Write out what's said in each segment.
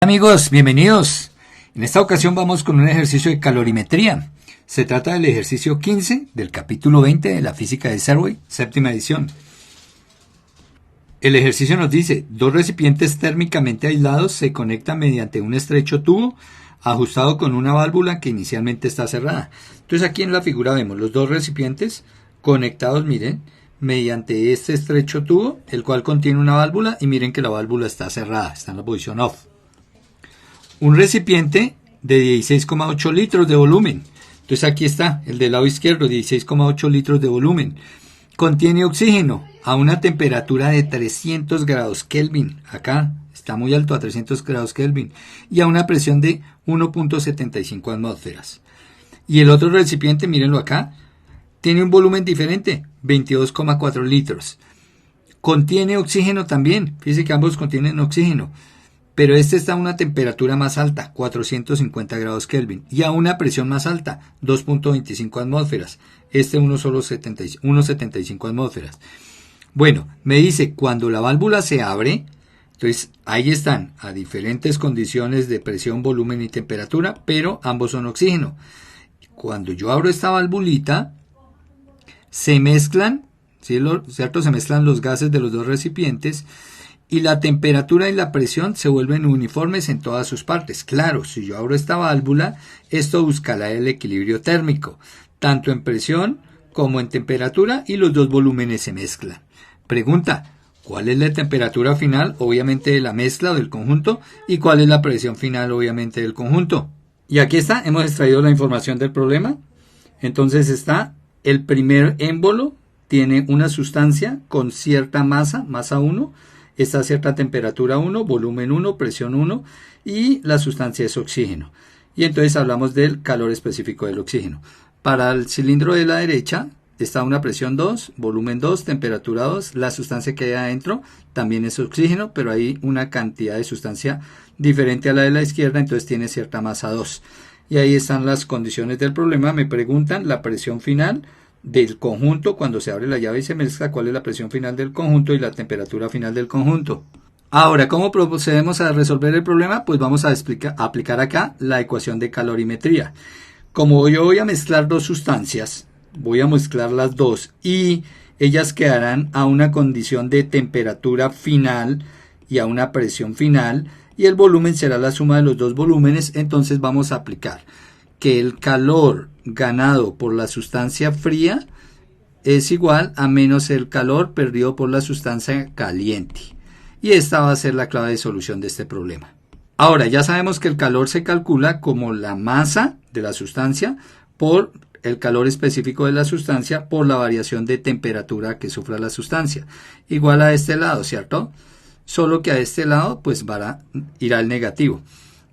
amigos, bienvenidos. En esta ocasión vamos con un ejercicio de calorimetría. Se trata del ejercicio 15 del capítulo 20 de la física de Serway, séptima edición. El ejercicio nos dice, dos recipientes térmicamente aislados se conectan mediante un estrecho tubo ajustado con una válvula que inicialmente está cerrada. Entonces aquí en la figura vemos los dos recipientes conectados, miren, mediante este estrecho tubo, el cual contiene una válvula, y miren que la válvula está cerrada, está en la posición off. Un recipiente de 16,8 litros de volumen. Entonces aquí está, el del lado izquierdo, 16,8 litros de volumen. Contiene oxígeno a una temperatura de 300 grados Kelvin. Acá está muy alto, a 300 grados Kelvin. Y a una presión de 1.75 atmósferas. Y el otro recipiente, mírenlo acá, tiene un volumen diferente, 22,4 litros. Contiene oxígeno también. Fíjense que ambos contienen oxígeno. Pero este está a una temperatura más alta, 450 grados Kelvin, y a una presión más alta, 2.25 atmósferas. Este solo 1.75 atmósferas. Bueno, me dice, cuando la válvula se abre, entonces ahí están, a diferentes condiciones de presión, volumen y temperatura, pero ambos son oxígeno. Cuando yo abro esta valvulita, se mezclan, ¿cierto? Se mezclan los gases de los dos recipientes, y la temperatura y la presión se vuelven uniformes en todas sus partes. Claro, si yo abro esta válvula, esto buscará el equilibrio térmico, tanto en presión como en temperatura, y los dos volúmenes se mezclan. Pregunta, ¿cuál es la temperatura final? Obviamente de la mezcla o del conjunto, y ¿cuál es la presión final? Obviamente del conjunto. Y aquí está, hemos extraído la información del problema. Entonces está, el primer émbolo tiene una sustancia con cierta masa 1, está a cierta temperatura 1, volumen 1, presión 1, y la sustancia es oxígeno. Y entonces hablamos del calor específico del oxígeno. Para el cilindro de la derecha está una presión 2, volumen 2, temperatura 2, la sustancia que hay adentro también es oxígeno, pero hay una cantidad de sustancia diferente a la de la izquierda, entonces tiene cierta masa 2. Y ahí están las condiciones del problema. Me preguntan la presión final del conjunto cuando se abre la llave y se mezcla, cuál es la presión final del conjunto y la temperatura final del conjunto. Ahora, ¿cómo procedemos a resolver el problema? Pues vamos a aplicar acá la ecuación de calorimetría. Como yo voy a mezclar dos sustancias, voy a mezclar las dos y ellas quedarán a una condición de temperatura final y a una presión final, y el volumen será la suma de los dos volúmenes. Entonces vamos a aplicar que el calor ganado por la sustancia fría es igual a menos el calor perdido por la sustancia caliente. Y esta va a ser la clave de solución de este problema. Ahora, ya sabemos que el calor se calcula como la masa de la sustancia por el calor específico de la sustancia por la variación de temperatura que sufra la sustancia. Igual a este lado, ¿cierto? Solo que a este lado pues irá el negativo.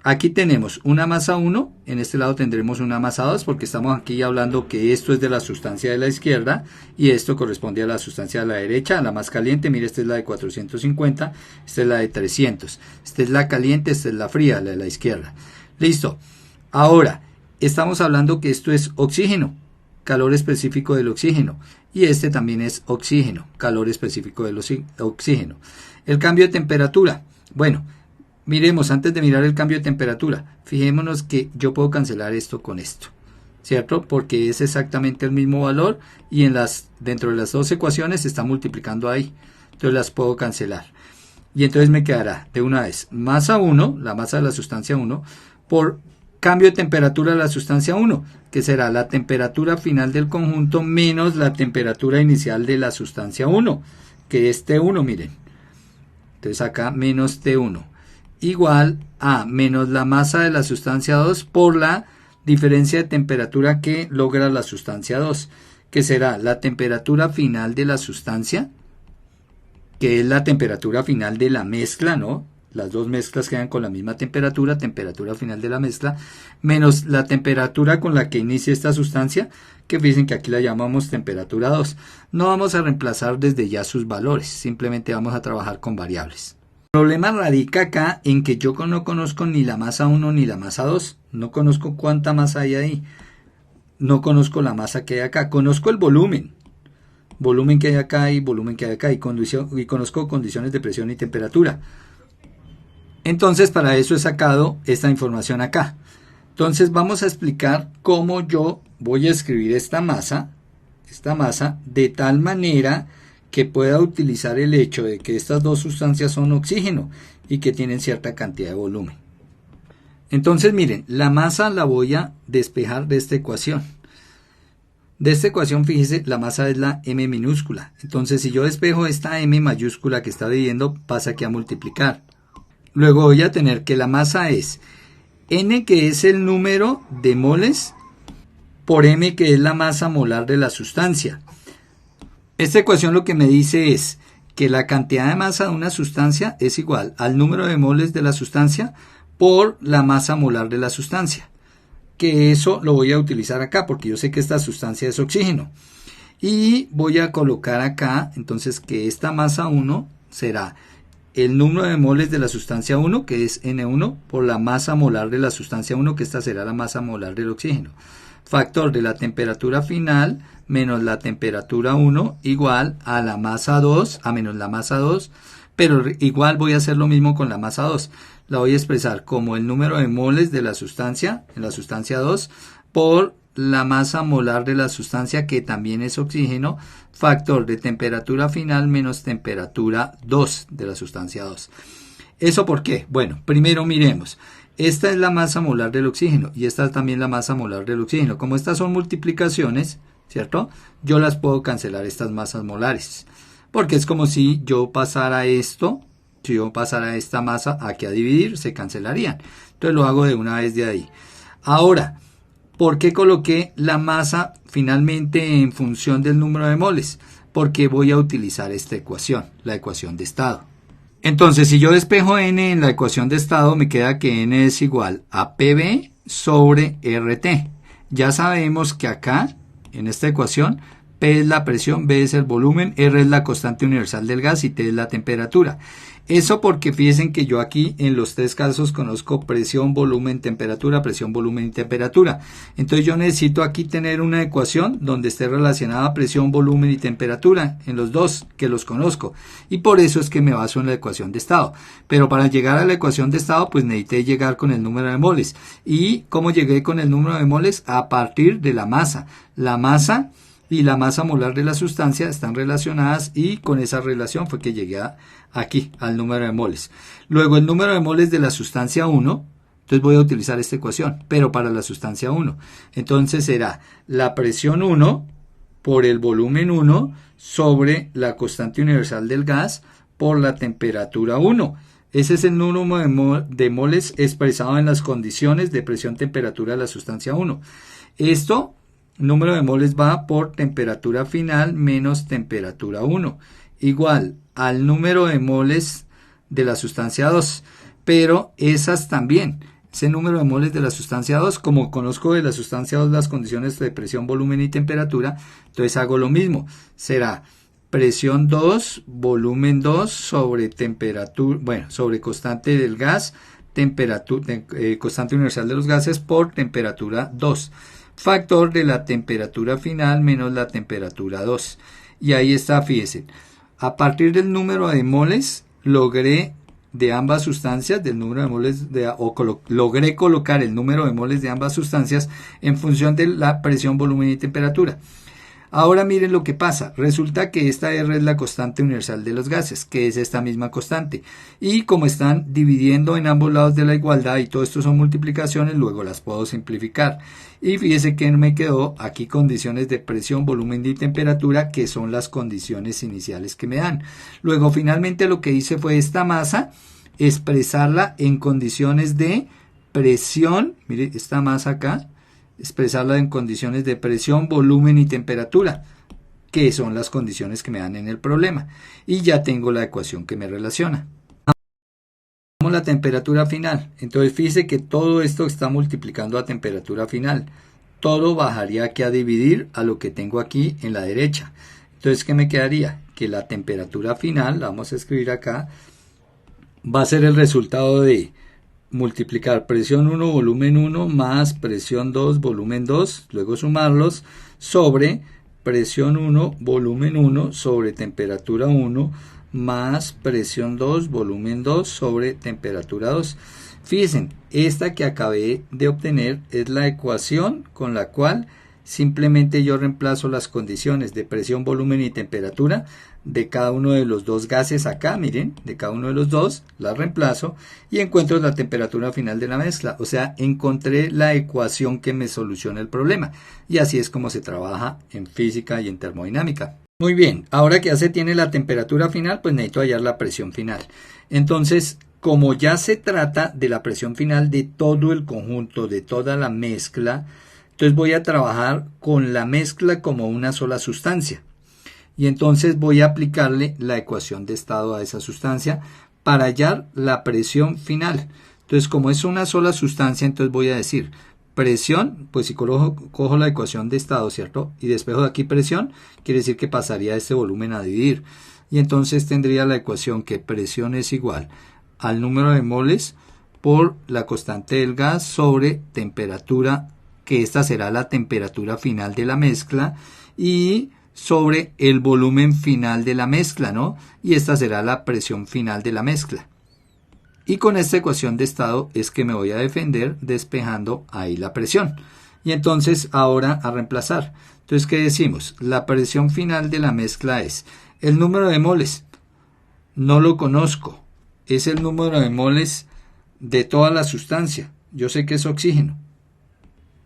Aquí tenemos una masa 1, en este lado tendremos una masa 2, porque estamos aquí hablando que esto es de la sustancia de la izquierda y esto corresponde a la sustancia de la derecha, a la más caliente. Mire, esta es la de 450, esta es la de 300. Esta es la caliente, esta es la fría, la de la izquierda. Listo. Ahora, estamos hablando que esto es oxígeno, calor específico del oxígeno, y este también es oxígeno, calor específico del oxígeno. El cambio de temperatura. Bueno, miremos, antes de mirar el cambio de temperatura, fijémonos que yo puedo cancelar esto con esto, ¿cierto? Porque es exactamente el mismo valor y dentro de las dos ecuaciones se está multiplicando ahí. Entonces las puedo cancelar. Y entonces me quedará de una vez masa 1, la masa de la sustancia 1, por cambio de temperatura de la sustancia 1, que será la temperatura final del conjunto menos la temperatura inicial de la sustancia 1, que es T1, miren. Entonces acá menos T1. Igual a menos la masa de la sustancia 2 por la diferencia de temperatura que logra la sustancia 2, que será la temperatura final de la sustancia, que es la temperatura final de la mezcla, ¿no? Las dos mezclas quedan con la misma temperatura final de la mezcla, menos la temperatura con la que inicia esta sustancia, que fíjense que aquí la llamamos temperatura 2. No vamos a reemplazar desde ya sus valores, simplemente vamos a trabajar con variables. El problema radica acá en que yo no conozco ni la masa 1 ni la masa 2. No conozco cuánta masa hay ahí. No conozco la masa que hay acá. Conozco el volumen. Volumen que hay acá y volumen que hay acá. Y conozco condiciones de presión y temperatura. Entonces para eso he sacado esta información acá. Entonces vamos a explicar cómo yo voy a escribir esta masa de tal manera que pueda utilizar el hecho de que estas dos sustancias son oxígeno y que tienen cierta cantidad de volumen. Entonces miren, la masa la voy a despejar de esta ecuación. De esta ecuación, fíjese, la masa es la m minúscula. Entonces si yo despejo esta m mayúscula que está dividiendo, pasa aquí a multiplicar. Luego voy a tener que la masa es n, que es el número de moles, por m, que es la masa molar de la sustancia. Esta ecuación lo que me dice es que la cantidad de masa de una sustancia es igual al número de moles de la sustancia por la masa molar de la sustancia. Que eso lo voy a utilizar acá porque yo sé que esta sustancia es oxígeno. Y voy a colocar acá entonces que esta masa 1 será el número de moles de la sustancia 1, que es N1, por la masa molar de la sustancia 1, que esta será la masa molar del oxígeno. Factor de la temperatura final menos la temperatura 1 igual a la masa 2, a menos la masa 2, pero igual voy a hacer lo mismo con la masa 2. La voy a expresar como el número de moles de la sustancia, en la sustancia 2, por la masa molar de la sustancia, que también es oxígeno, factor de temperatura final menos temperatura 2 de la sustancia 2. ¿Eso por qué? Bueno, primero miremos. Esta es la masa molar del oxígeno y esta es también la masa molar del oxígeno. Como estas son multiplicaciones, ¿cierto? Yo las puedo cancelar, estas masas molares. Porque es como si yo pasara esto, si yo pasara esta masa aquí a dividir, se cancelarían. Entonces lo hago de una vez de ahí. Ahora, ¿por qué coloqué la masa finalmente en función del número de moles? Porque voy a utilizar esta ecuación, la ecuación de estado. Entonces, si yo despejo n en la ecuación de estado, me queda que n es igual a PV sobre RT. Ya sabemos que acá, en esta ecuación, P es la presión, V es el volumen, R es la constante universal del gas y T es la temperatura. Eso porque fíjense que yo aquí en los tres casos conozco presión, volumen, temperatura, presión, volumen y temperatura. Entonces yo necesito aquí tener una ecuación donde esté relacionada presión, volumen y temperatura en los dos que los conozco. Y por eso es que me baso en la ecuación de estado. Pero para llegar a la ecuación de estado pues necesité llegar con el número de moles. ¿Y cómo llegué con el número de moles? A partir de la masa. La masa y la masa molar de la sustancia están relacionadas y con esa relación fue que llegué aquí al número de moles. Luego el número de moles de la sustancia 1, entonces voy a utilizar esta ecuación, pero para la sustancia 1. Entonces será la presión 1 por el volumen 1 sobre la constante universal del gas por la temperatura 1. Ese es el número de moles expresado en las condiciones de presión-temperatura de la sustancia 1. Esto número de moles va por temperatura final menos temperatura 1, igual al número de moles de la sustancia 2, pero esas también, ese número de moles de la sustancia 2, como conozco de la sustancia 2 las condiciones de presión, volumen y temperatura, entonces hago lo mismo, será presión 2, volumen 2 sobre temperatura, bueno, sobre constante del gas, constante universal de los gases por temperatura 2. Factor de la temperatura final menos la temperatura 2. Y ahí está, fíjense. A partir del número de moles, logré de ambas sustancias, del número de moles, logré colocar el número de moles de ambas sustancias en función de la presión, volumen y temperatura. Ahora miren lo que pasa. Resulta que esta R es la constante universal de los gases, que es esta misma constante. Y como están dividiendo en ambos lados de la igualdad y todo esto son multiplicaciones, luego las puedo simplificar. Y fíjese que me quedó aquí condiciones de presión, volumen y temperatura, que son las condiciones iniciales que me dan. Luego finalmente lo que hice fue esta masa, expresarla en condiciones de presión. Mire esta masa acá. Expresarla en condiciones de presión, volumen y temperatura, que son las condiciones que me dan en el problema. Y ya tengo la ecuación que me relaciona. Vamos a la temperatura final. Entonces fíjese que todo esto está multiplicando a temperatura final. Todo bajaría aquí a dividir a lo que tengo aquí en la derecha. Entonces, ¿qué me quedaría? Que la temperatura final, la vamos a escribir acá, va a ser el resultado de multiplicar presión 1, volumen 1 más presión 2, volumen 2, luego sumarlos sobre presión 1, volumen 1 sobre temperatura 1 más presión 2, volumen 2 sobre temperatura 2. Fíjense, esta que acabé de obtener es la ecuación con la cual simplemente yo reemplazo las condiciones de presión, volumen y temperatura de cada uno de los dos gases acá, miren, de cada uno de los dos, la reemplazo y encuentro la temperatura final de la mezcla. O sea, encontré la ecuación que me soluciona el problema. Y así es como se trabaja en física y en termodinámica. Muy bien, ahora que ya se tiene la temperatura final, pues necesito hallar la presión final. Entonces, como ya se trata de la presión final de todo el conjunto, de toda la mezcla, entonces voy a trabajar con la mezcla como una sola sustancia. Y entonces voy a aplicarle la ecuación de estado a esa sustancia para hallar la presión final. Entonces, como es una sola sustancia, entonces voy a decir presión, pues si cojo la ecuación de estado, ¿cierto? Y despejo de aquí presión, quiere decir que pasaría este volumen a dividir. Y entonces tendría la ecuación que presión es igual al número de moles por la constante del gas sobre temperatura, que esta será la temperatura final de la mezcla, y sobre el volumen final de la mezcla, ¿no? Y esta será la presión final de la mezcla. Y con esta ecuación de estado es que me voy a defender despejando ahí la presión. Y entonces ahora a reemplazar. Entonces, ¿qué decimos? La presión final de la mezcla es el número de moles. No lo conozco. Es el número de moles de toda la sustancia. Yo sé que es oxígeno.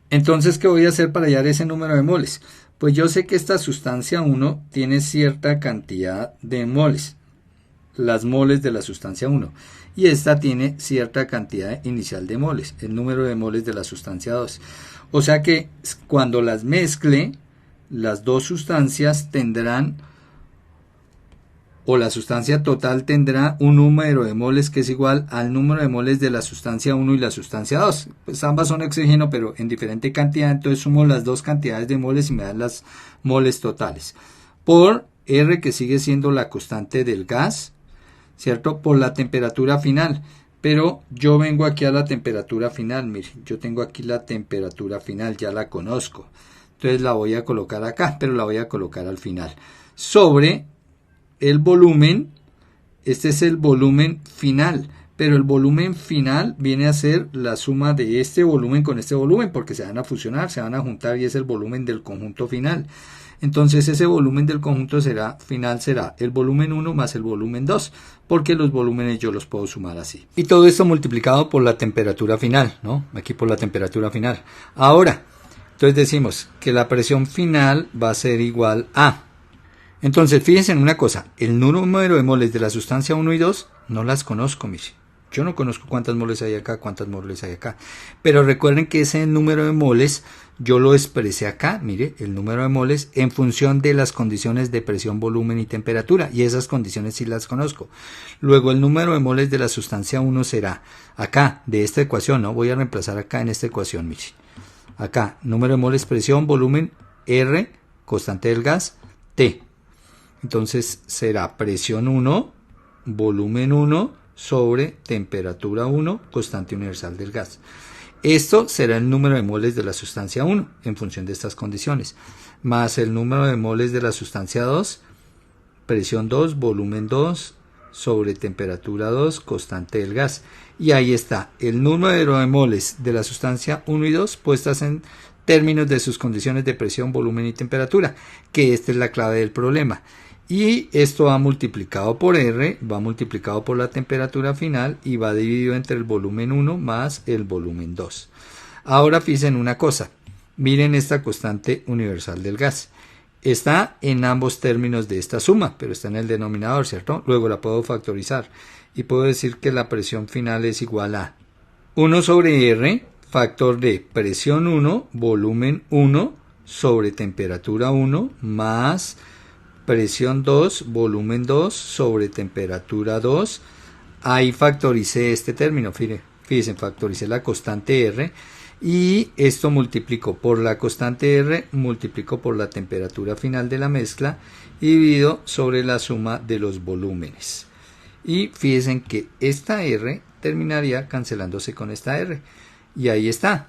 Entonces, ¿qué voy a hacer para hallar ese número de moles? Pues yo sé que esta sustancia 1 tiene cierta cantidad de moles, las moles de la sustancia 1, y esta tiene cierta cantidad inicial de moles, el número de moles de la sustancia 2. O sea que cuando las mezcle, las dos sustancias tendrán, o la sustancia total tendrá un número de moles que es igual al número de moles de la sustancia 1 y la sustancia 2. Pues ambas son oxígeno, pero en diferente cantidad, entonces sumo las dos cantidades de moles y me dan las moles totales. Por R, que sigue siendo la constante del gas, ¿cierto? Por la temperatura final. Pero yo vengo aquí a la temperatura final, miren, yo tengo aquí la temperatura final, ya la conozco. Entonces la voy a colocar acá, pero la voy a colocar al final. Sobre el volumen, este es el volumen final, pero el volumen final viene a ser la suma de este volumen con este volumen, porque se van a fusionar, se van a juntar y es el volumen del conjunto final. Entonces ese volumen del conjunto final será el volumen 1 más el volumen 2, porque los volúmenes yo los puedo sumar así. Y todo esto multiplicado por la temperatura final, ¿no? Aquí por la temperatura final. Ahora, entonces decimos que la presión final va a ser igual a... Entonces, fíjense en una cosa, el número de moles de la sustancia 1 y 2 no las conozco, mire. Yo no conozco cuántas moles hay acá, cuántas moles hay acá. Pero recuerden que ese número de moles yo lo expresé acá, mire, el número de moles en función de las condiciones de presión, volumen y temperatura. Y esas condiciones sí las conozco. Luego el número de moles de la sustancia 1 será acá, de esta ecuación, ¿no? Voy a reemplazar acá en esta ecuación, mire. Acá, número de moles, presión, volumen, R, constante del gas, T. Entonces será presión 1, volumen 1 sobre temperatura 1, constante universal del gas. Esto será el número de moles de la sustancia 1 en función de estas condiciones, más el número de moles de la sustancia 2, presión 2, volumen 2 sobre temperatura 2, constante del gas. Y ahí está el número de moles de la sustancia 1 y 2 puestas en términos de sus condiciones de presión, volumen y temperatura, que esta es la clave del problema. Y esto va multiplicado por R, va multiplicado por la temperatura final y va dividido entre el volumen 1 más el volumen 2. Ahora fíjense en una cosa, miren esta constante universal del gas. Está en ambos términos de esta suma, pero está en el denominador, ¿cierto? Luego la puedo factorizar y puedo decir que la presión final es igual a 1 sobre R, factor de presión 1, volumen 1 sobre temperatura 1 más presión 2, volumen 2 sobre temperatura 2. Ahí factoricé este término, fíjense, factoricé la constante R y esto multiplico por la constante R, multiplico por la temperatura final de la mezcla y divido sobre la suma de los volúmenes. Y fíjense que esta R terminaría cancelándose con esta R. Y ahí está.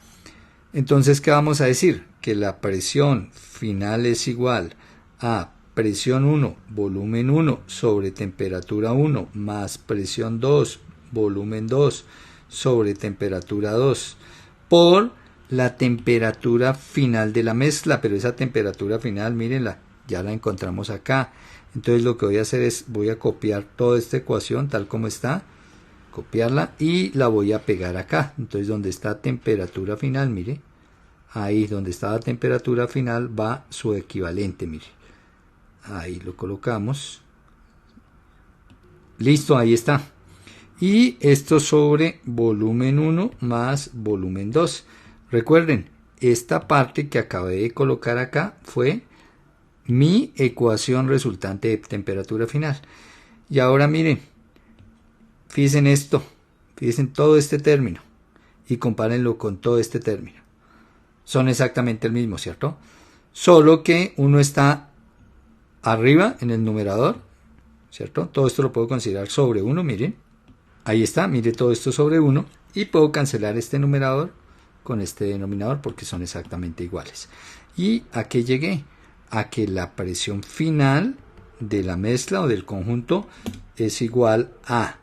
Entonces, ¿qué vamos a decir? Que la presión final es igual a presión 1, volumen 1 sobre temperatura 1 más presión 2, volumen 2 sobre temperatura 2 por la temperatura final de la mezcla, pero esa temperatura final, mírenla, ya la encontramos acá. Entonces lo que voy a hacer es, voy a copiar toda esta ecuación tal como está, copiarla y la voy a pegar acá. Entonces donde está temperatura final, mire, ahí donde está la temperatura final va su equivalente, mire. Ahí lo colocamos. Listo, ahí está. Y esto sobre volumen 1 más volumen 2. Recuerden, esta parte que acabé de colocar acá fue mi ecuación resultante de temperatura final. Y ahora miren, fíjense en esto, fíjense en todo este término y compárenlo con todo este término. Son exactamente el mismo, ¿cierto? Solo que uno está arriba en el numerador, ¿cierto? Todo esto lo puedo considerar sobre 1, miren. Ahí está, mire todo esto sobre 1 y puedo cancelar este numerador con este denominador porque son exactamente iguales. ¿Y a qué llegué? A que la presión final de la mezcla o del conjunto es igual a,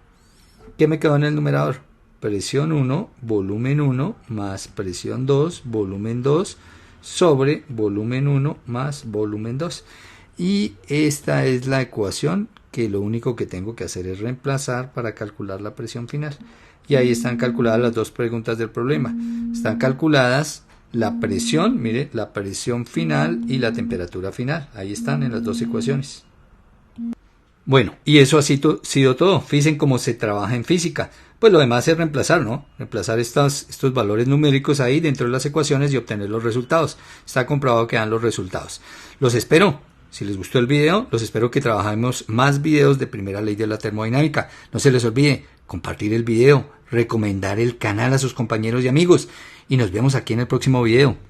¿qué me quedó en el numerador? Presión 1, volumen 1 más presión 2, volumen 2 sobre volumen 1 más volumen 2. Y esta es la ecuación que lo único que tengo que hacer es reemplazar para calcular la presión final. Y ahí están calculadas las dos preguntas del problema. Están calculadas la presión, mire, la presión final y la temperatura final. Ahí están en las dos ecuaciones. Bueno, y eso ha sido todo. Fíjense cómo se trabaja en física. Pues lo demás es reemplazar, ¿no? Reemplazar estos valores numéricos ahí dentro de las ecuaciones y obtener los resultados. Está comprobado que dan los resultados. Los espero. Si les gustó el video, los espero que trabajemos más videos de primera ley de la termodinámica. No se les olvide compartir el video, recomendar el canal a sus compañeros y amigos. Y nos vemos aquí en el próximo video.